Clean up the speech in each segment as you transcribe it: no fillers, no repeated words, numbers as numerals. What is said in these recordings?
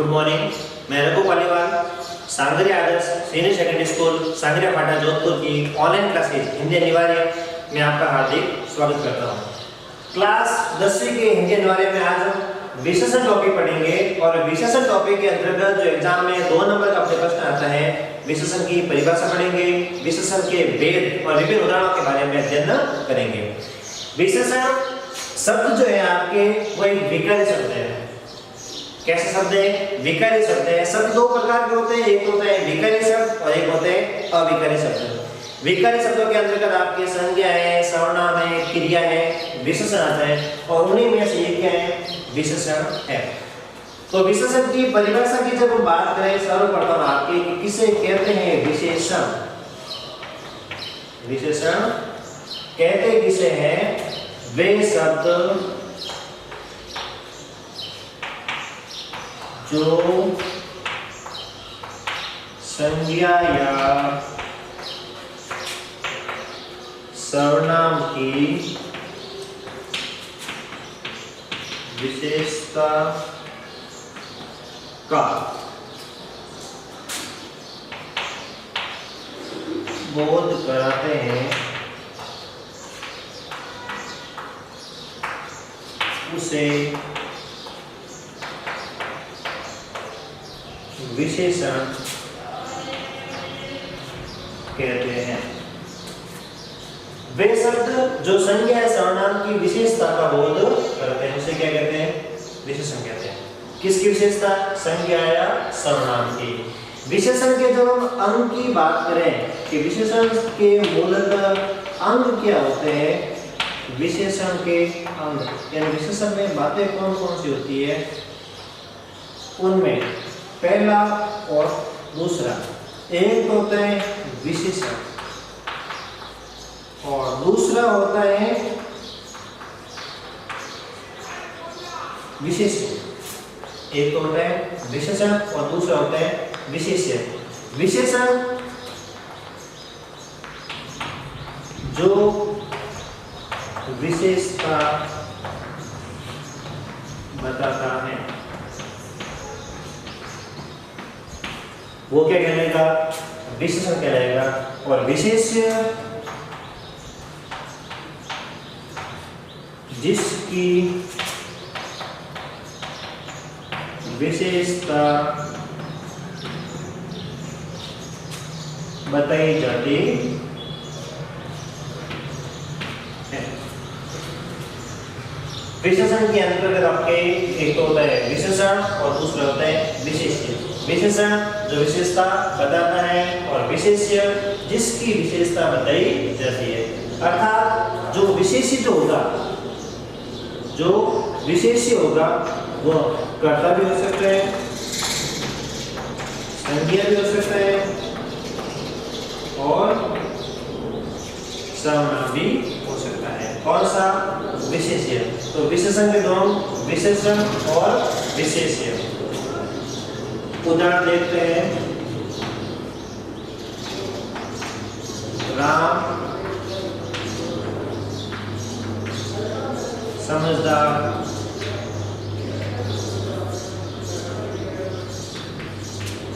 Morning. मैं Raghu Paliwal, sangria आदर्श senior secondary school sangria फाटा जोधपुर की online classes Hindi अनिवार्य में आपका हार्दिक स्वागत करता हूँ। क्लास 10वीं के हिंदी अनिवार्य में आज हम विशेषण टॉपिक पढ़ेंगे और विशेषण टॉपिक के अंतर्गत जो एग्जाम में 2 नंबर का प्रश्न आता है, विशेषण की परिभाषा पढ़ेंगे, विशेषण के भेद और विभिन्न उदाहरणों के बारे में अध्ययन करेंगे। विशेषण शब्द जो है आपके वो एक विकारी शब्द है। कैसे शब्द है? विकारी शब्द है। शब्द 2 प्रकार के होते हैं, एक होता है विकारी शब्द और एक होते हैं अविकारी शब्द। विकारी शब्दों के अंतर्गत आपके संज्ञा है, सर्वनाम है, क्रिया है, विशेषण आता है और उन्हीं में से एक क्या है? विशेषण है। तो विशेषण की परिभाषा की जब हम बात करें सर्वप्रथम आपके कि किसे कहते हैं विशेषण। विशेषण कहते किसे हैं? वे शब्द जो संज्ञा या सर्वनाम की विशेषता का बोध कराते हैं उसे विशेषण कहते हैं। वे शब्द जो संज्ञा या सर्वनाम की विशेषता का बोध करते हैं उसे क्या कहते हैं? विशेषण कहते हैं। किसकी विशेषता? संज्ञा या सर्वनाम की। विशेषण के जब हम अंग की बात करें कि विशेषण के मूलतः अंग क्या होते हैं? विशेषण के अंग यानी विशेषण में बातें कौन कौन सी होती है? उनमें पहला और दूसरा, एक होता है विशेषण और दूसरा होता है विशेष्य। एक तो होता है विशेषण और दूसरा होता है विशेष्य। विशेषण जो विशेषता बताता है वो क्या कहलाएगा? विशेषण कहलाएगा। और विशेष्य जिसकी विशेषता बताई जाती है। विशेषण के अंतर्गत आपके एक तो होता है विशेषण और दूसरा होता है विशेष्य। विशेषण जो विशेषता बताता है और विशेष्य जिसकी विशेषता बताई जाती है। अर्थात जो विशेषित होगा, जो विशेष्य होगा वो कर्ता भी हो सकता है, संज्ञा भी हो सकता है और सर्वनाम भी हो सकता है। कौन सा? विशेष्य। तो विशेषण के दोनों विशेषण और विशेष्य। उदाहरण देखते हैं। राम समझदार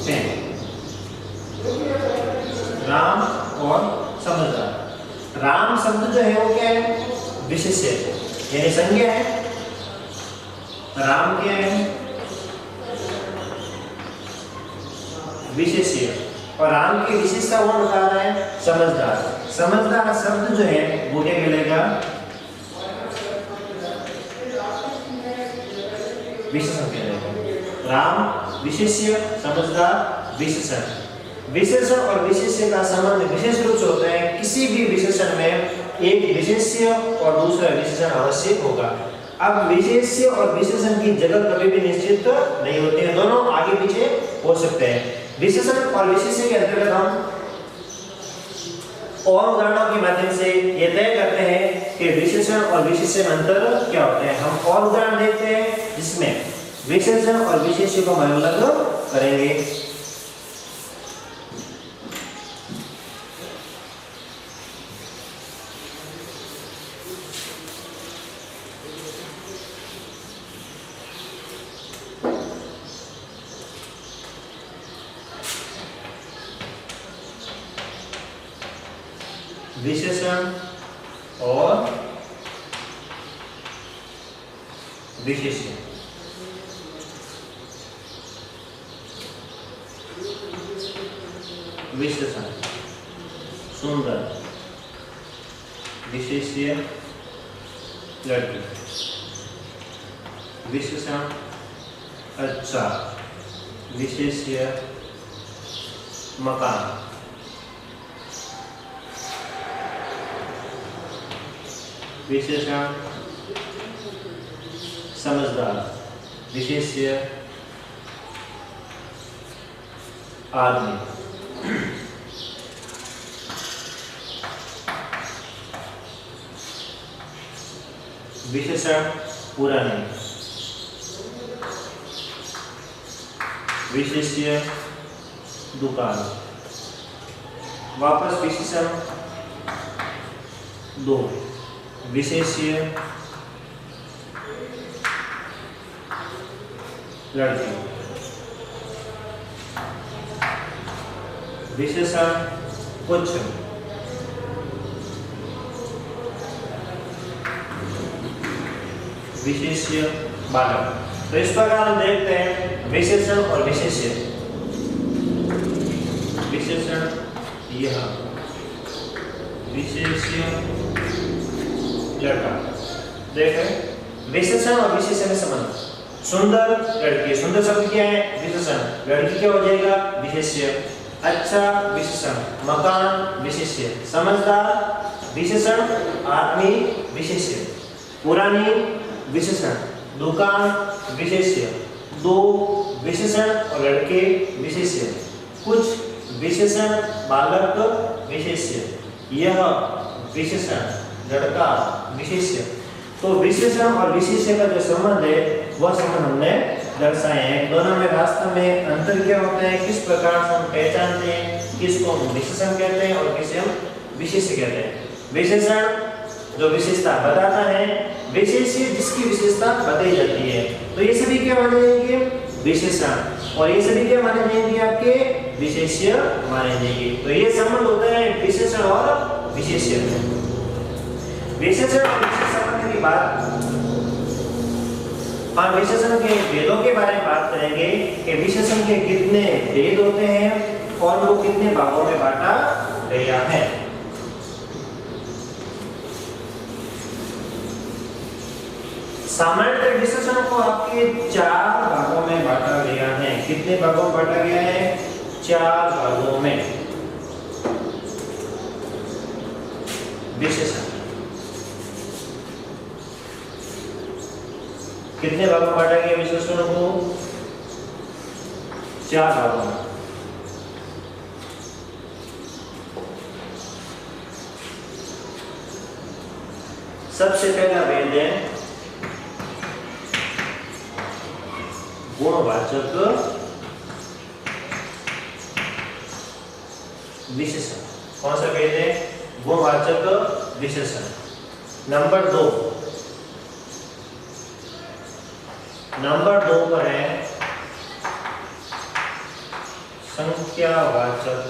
है। राम और समझदार। राम शब्द जो है वो क्या है? विशेष्य यानी संज्ञा है। राम क्या है? विशेष्य। और राम की विशेषता कौन बता रहा है? समझदार। समझदार शब्द जो है वो क्या मिलेगा? विशेषण कहलाएगा। राम विशेष्य, समझदार विशेषण। विशेषण और विशेष्य का संबंध विशेष रूप से होता है। किसी भी विशेषण में एक विशेष्य और दूसरा विशेषण अवश्य होगा। अब विशेष्य और विशेषण की जगह कभी भी निश्चित नहीं होती है, दोनों आगे पीछे हो सकते हैं। विशेषण और विशेष्य के अंतर्गत हम और उदाहरणों के माध्यम से ये तय करते हैं कि विशेषण और विशेष्य में अंतर क्या होते हैं। हम और उदाहरण देखते हैं जिसमें विशेषण और विशेष्य को हम अलग करेंगे। विशेषण और विशेष्य। विशेषण सुंदर, विशेष्य लड़की। विशेषण अच्छा, विशेष्य मकान। विशेषण समझदार, विशेष्य आदमी। विशेषण पुरानी, विशेष्य दुकान। वापस विशेषण दो, विशेष्य लड़की। विशेषण कुछ, विशेष्य बालक। तो इस प्रकार हम देखते हैं विशेषण और विशेष्य। विशेषण यह, विशेष्य लड़का। देखें विशेषण और विशेष्य में संबंध। सुंदर लड़की, सुंदर शब्द क्या है? विशेषण। लड़की क्या हो जाएगा? विशेष्य। अच्छा विशेषण, मकान विशेष्य, समझदार विशेषण, आदमी विशेष्य, पुरानी विशेषण, दुकान विशेष्य, दो विशेषण और लड़के विशेष्य, कुछ विशेषण, बालक विशेष्य, यह विशेषण, लड़का विशेष्य। तो विशेषण और विशेष्य का जो संबंध है वह संबंध हमने दर्शाए हैं। दोनों में वास्तव में अंतर क्या होता है, किस प्रकार से हम पहचानते हैं, किसको हम विशेषण कहते हैं और किसे हम विशेष्य कहते हैं। विशेषण जो विशेषता बताता है, विशेष्य जिसकी विशेषता बताई जाती है। तो ये सभी क्या माने जाएंगे? विशेषण। और ये सभी क्या माने जाएंगे? आपके विशेष्य माने जाएंगे। तो ये संबंध होता है विशेषण और विशेष्य। विशेषण और विशेषण की बात, हम विशेषण के भेदों के बारे में बात करेंगे कि विशेषण के कितने भेद होते हैं और वो कितने भागों में बांटा गया है। सामान्यतः विशेषण को आपके 4 भागों में बांटा गया है। कितने भागों में बांटा गया है? 4 भागों में। विशेषण कितने भागों में बांटा गया? विशेषण को 4 भागों में। सबसे पहला भेद है गुणवाचक विशेषण। कौन सा भेद है? गुणवाचक विशेषण। नंबर 2 पर है संख्यावाचक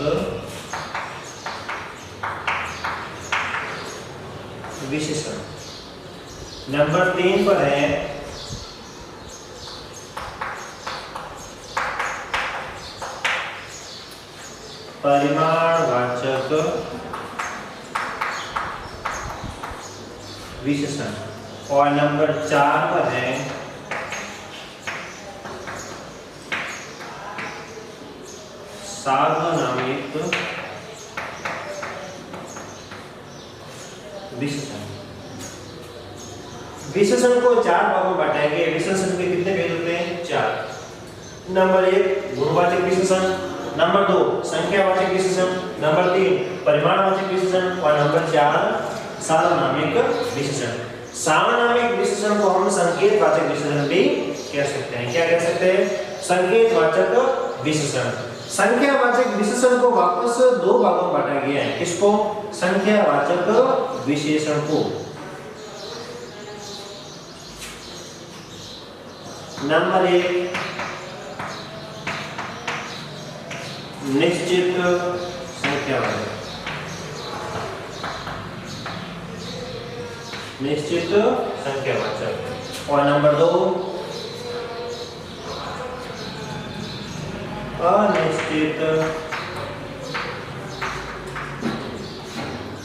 विशेषण। नंबर 3 पर है परिमाणवाचक विशेषण। और नंबर 4 पर है सार्वनामिक विशेषण। विशेषण को 4 भागों में बांटेंगे। विशेषण के कितने भेद होते हैं? 4। नंबर 1 गुणवाचक विशेषण, नंबर 2 संख्यावाचक विशेषण, नंबर 3 परिमाणवाचक विशेषण और नंबर 4 सार्वनामिक विशेषण। सार्वनामिक विशेषण को हम संकेतवाचक विशेषण भी कह सकते हैं। क्या कह सकते हैं? संकेतवाचक विशेषण। संख्यावाचक विशेषण को वापस 2 भागों में बांटा गया है। किसको? संख्यावाचक विशेषण को। नंबर 1 निश्चित संख्यावाचक। निश्चित संख्यावाचक। और नंबर 2 अनिश्चित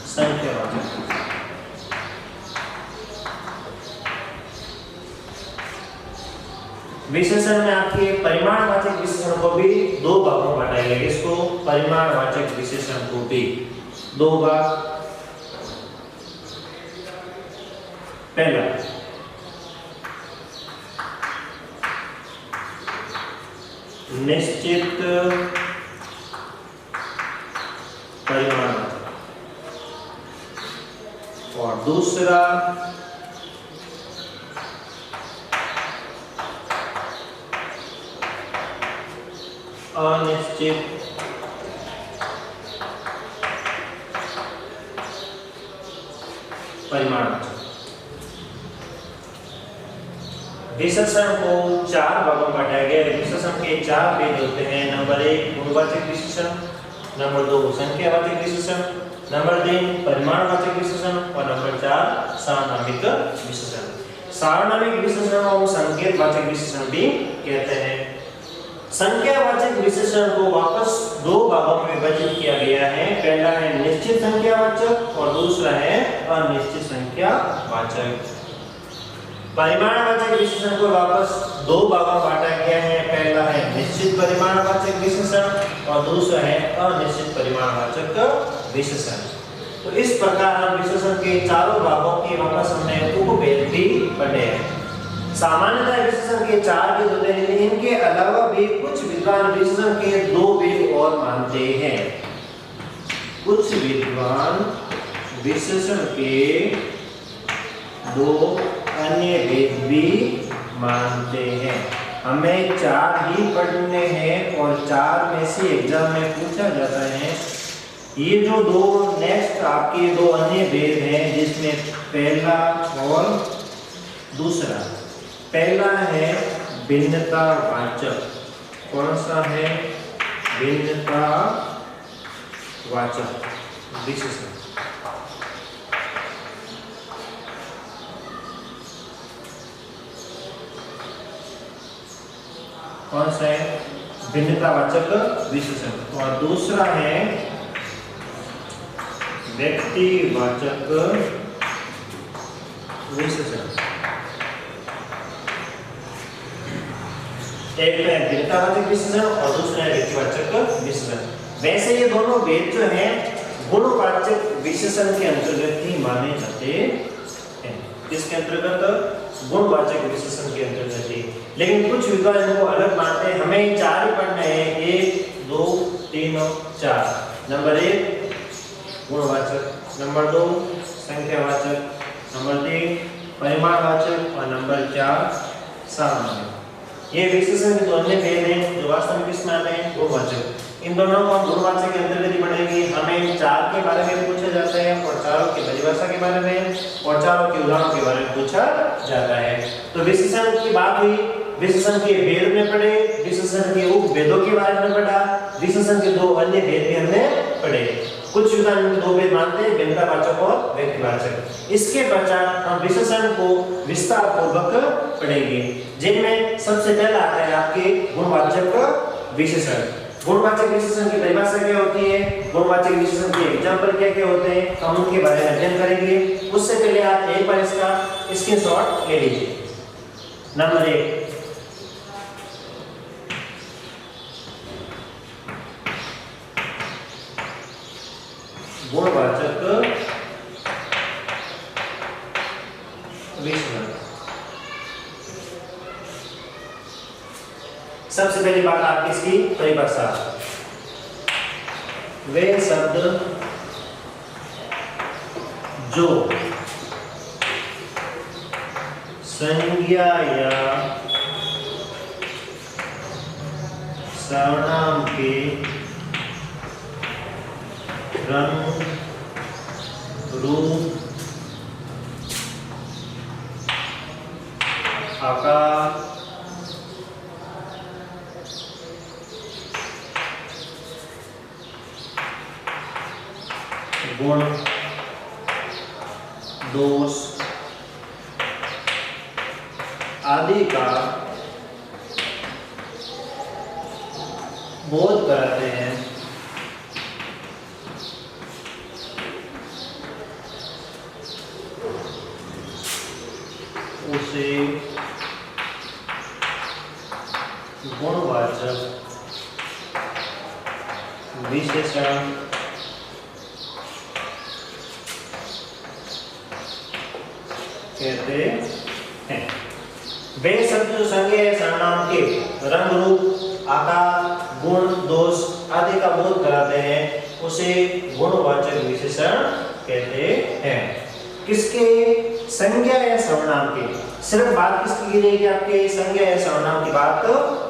संख्यावाचक। विशेषण में आपके परिमाणवाचक विशेषण को भी 2 भागों में बांटा गया है। इसको परिमाणवाचक विशेषण को भी 2 भाग। पहला निश्चित परिमाणवाचक और दूसरा अनिश्चित परिमाणवाचक। विशेषण को 4 भागों में बांटा गया है। विशेषण के 4 भेद होते हैं। नंबर 1 गुणवाचक विशेषण, नंबर 2 संख्यावाचक विशेषण, नंबर 3 परिमाणवाचक विशेषण और नंबर 4 सार्वनामिक विशेषण। सार्वनामिक विशेषण को संकेतवाचक विशेषण भी कहते हैं। संख्यावाचक विशेषण को वापस 2 भागों में विभाजित किया गया है। पहला है निश्चित संख्यावाचक और दूसरा है अनिश्चित संख्यावाचक। परिमाणवाचक विशेषण को वापस 2 भागों में बांटा गया है। पहला है निश्चित परिमाणवाचक विशेषण और दूसरा है अनिश्चित परिमाणवाचक विशेषण। तो इस प्रकार हम विशेषण के चारों भागों के वापस हमने उपभेद भी पढ़े हैं। सामान्यतः विशेषण के 4 भेद होते हैं, लेकिन इनके अलावा भी कुछ विद्वान विशेषण के 2 भेद और मानते हैं। कुछ विद्वान विशेषण के 2 अन्य भेद भी मानते हैं। हमें 4 ही पढ़ने हैं और 4 में से एग्जाम में पूछा जाता है। ये जो 2 नेक्स्ट आपके 2 अन्य भेद हैं, जिसमें पहला और दूसरा। पहला है भिन्नतावाचक। कौन सा है? भिन्नतावाचक विशेषण। कौन सा है? भिन्नतावाचक विशेषण। और दूसरा है व्यक्तिवाचक विशेषण। एक है भिन्नतावाचक विशेषण और दूसरा है व्यक्तिवाचक विशेषण। वैसे ये दोनों भेद जो हैं गुणवाचक विशेषण के अंतर्गत ही माने जाते हैं। किसके अंतर्गत? गुणवाचक विशेषण के अंतर्गत ही। लेकिन कुछ विद्वान इनको अलग मानते हैं। हमें 4 ही पढ़ने हैं, 1 2 3 और 4। नंबर 1 गुणवाचक, नंबर 2 संख्यावाचक, नंबर 3 परिमाणवाचक और नंबर 4 सार्वनामिक। ये विशेषण के 2 अन्य भेद हैं जो वास्तव में किस में आते हैं? गुणवाचक। इन दोनों को हम गुणवाचक के अंतर्गत ही पढ़ेंगे। हमें 4 के बारे में पूछा जाता है और 4 की परिभाषा के बारे में और 4 के उदाहरणों के बारे में पूछा जाता है। तो विशेषण की बात हुई, विशेषण के भेद में पढ़े, विशेषण के उपभेदों के बारे में पढ़ा, विशेषण के 2 अन्य भेद भी हमने पढ़े। कुछ विद्वान 2 भेद मानते हैं, भिन्नतावाचक और व्यक्तिवाचक। इसके पश्चात हम विशेषण को विस्तार पूर्वक पढ़ेंगे, जिनमें सबसे पहला आता है आपके गुणवाचक विशेषण। गुणवाचक विशेषण की परिभाषा क्या होती है, गुणवाचक विशेषण के एग्जाम्पल क्या क्या होते हैं, हम उनके बारे में अध्ययन करेंगे। उससे पहले आप एक बार इसका स्क्रीनशॉट ले लीजिए। नंबर 1 गुणवाचक विशेषण। सबसे पहली बात आपकी इसकी परिभाषा। वे शब्द जो संज्ञा या सर्वनाम के रंग, रूप, आकार, गुण, दोष, आदि का बोध कराते हैं, उसे गुणवाचक विशेषण कहते हैं। वे शब्द जो संज्ञेय सर्वनाम के रंग, रूप, आकार, गुण, दोष आदि का बोध कराते हैं, उसे गुणवाचक विशेषण कहते हैं। किसके? संज्ञा या सर्वनाम के। सिर्फ बात किसकी की जाएगी? आपके संज्ञा या सर्वनाम की बात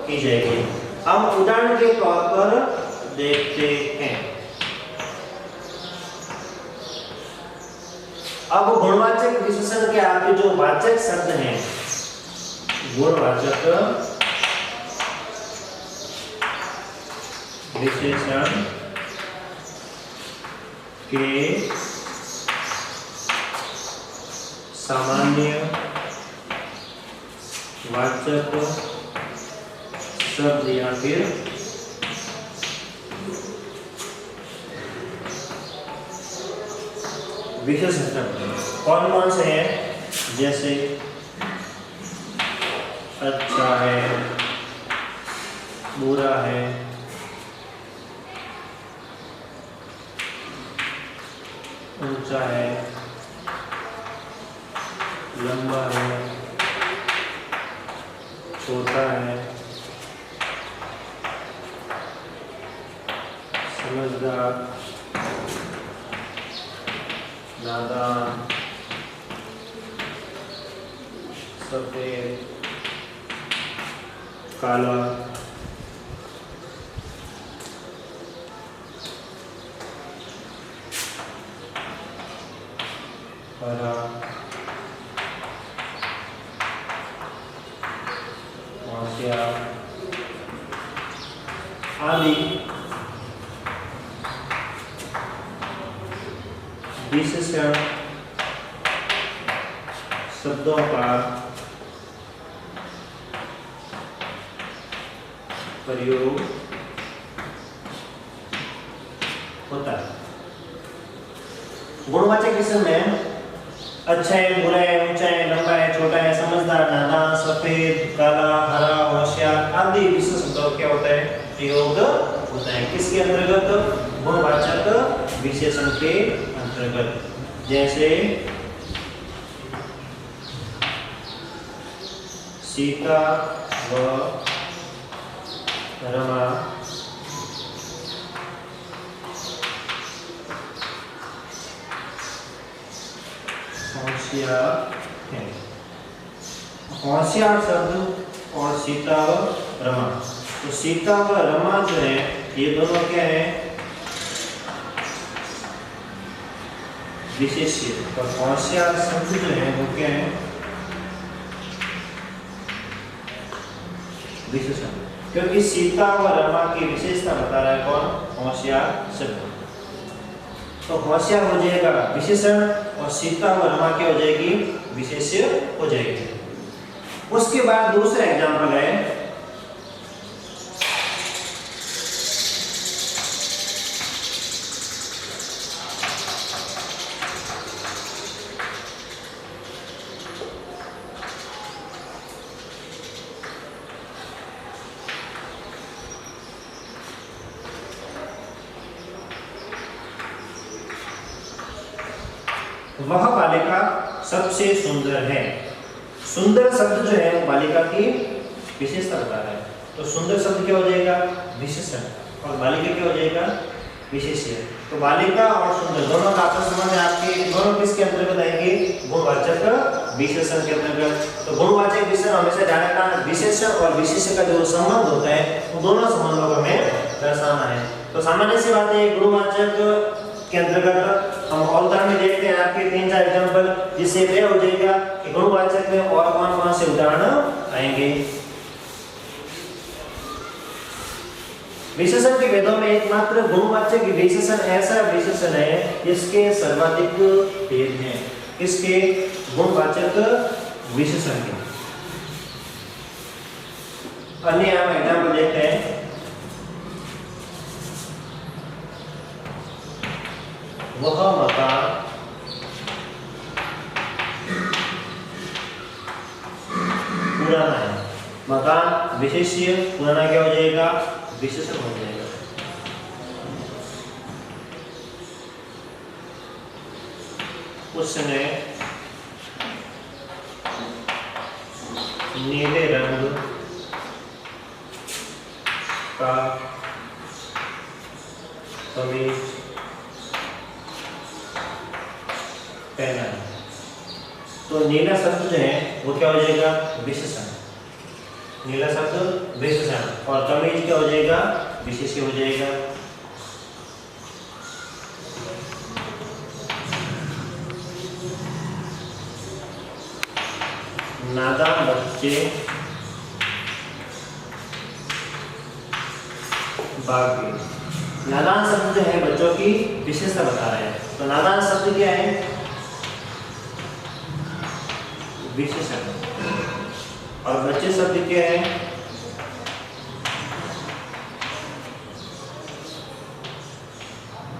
की जाएगी। हम उदाहरण के तौर पर देखते हैं। अब गुणवाचक विशेषण के आपके जो वाचक शब्द हैं, गुणवाचक विशेषण के सामान्य वाचक शब्द या फिर विशेषण शब्द कौन कौन से हैं? जैसे अच्छा है, बुरा है, ऊंचा है, लंबा है, छोटा है, समझदार, नादान, सफेद, काला, हरा, होशियार आदि विशेषण शब्दों का प्रयोग होता है। गुणवाचक विशेषण में अच्छा है, बुरा है, ऊंचा है, लंबा है, छोटा है, समझदार, नादान, सफेद, काला, हरा, होशियार आदि विशेषण शब्दों क्या होता है? प्रयोग होता है। किसके अंतर्गत? गुणवाचक विशेषण के अंतर्गत। जैसे सीता व रमा होशियार है। होशियार शब्द और सीता व रमा, तो सीता व रमा जो है ये दोनों क्या है? विशेष्य। और होशियार शब्द जो है वो क्या है? विशेषण। क्योंकि सीता व रमा की विशेषता बता रहा है कौन? होशियार शब्द। तो होशियार हो जाएगा विशेषण और सीता व रमा क्या हो जाएगी? विशेष्य हो जाएगी। उसके बाद दूसरा एग्जाम्पल है वह बालिका सबसे सुंदर है। सुंदर शब्द जो है बालिका की विशेषता बता रहा है। तो सुंदर शब्द क्या हो जाएगा? विशेषण। और बालिका क्या हो जाएगा? विशेष्य। तो बालिका और सुंदर दोनों का आपस में आपके दोनों किसके अंतर्गत आएंगे? गुणवाचक विशेषण के अंतर्गत। तो गुणवाचक विशेषण हमेशा ध्यान रखना, विशेषण और विशेष्य का जो संबंध होता है वो दोनों संबंधों को हमें दर्शाना है। तो सामान्य सी बात है, गुणवाचक के अंतर्गत हम उदाहरण में देखते हैं आपके 3-4 एग्जांपल, जिससे यह हो जाएगा कि गुणवाचक में और कौन-कौन से उदाहरण आएंगे। विशेषण के भेदों में एकमात्र गुणवाचक विशेषण ऐसा विशेषण है जिसके सर्वाधिक भेद हैं। इसके गुणवाचक विशेषण के अन्य हम एग्जाम्पल देखते हैं। वह मकान पुराना है। मकान विशेष्य, पुराना क्या हो जाएगा? विशेषण हो जाएगा। उसने नीले रंग का कमीज पहना है। तो नीला शब्द जो है वो क्या हो जाएगा? विशेषण। नीला शब्द विशेषण और कमीज क्या हो जाएगा? विशेष्य हो जाएगा। नादान बच्चे बाग में। नादान शब्द जो है बच्चों की विशेषता बता रहे हैं। तो नादान शब्द क्या है? विशेषण। और बच्चे शब्द क्या है?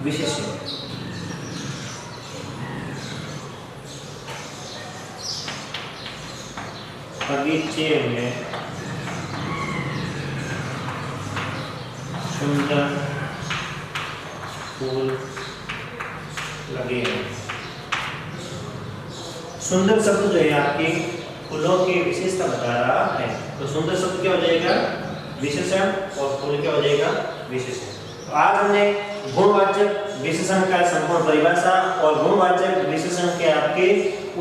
विशेष्य। बगीचे में सुंदर फूल लगे हैं। सुंदर शब्द जो है आपकी फूलों की विशेषता बता रहा है। तो सुंदर शब्द क्या हो जाएगा? विशेषण और फूल क्या हो जाएगा? विशेषण। तो आज हमने गुणवाचक विशेषण का संपूर्ण परिभाषा और गुणवाचक विशेषण के आपके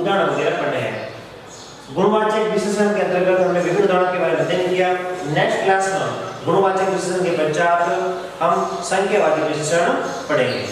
उदाहरण वगैरह पढ़े हैं। गुणवाचक विशेषण के अंतर्गत हमने विभिन्न उदाहरणों के बारे में अध्ययन किया। नेक्स्ट क्लास में गुणवाचक विशेषण के पश्चात हम संख्यावाचक विशेषण पढ़ेंगे।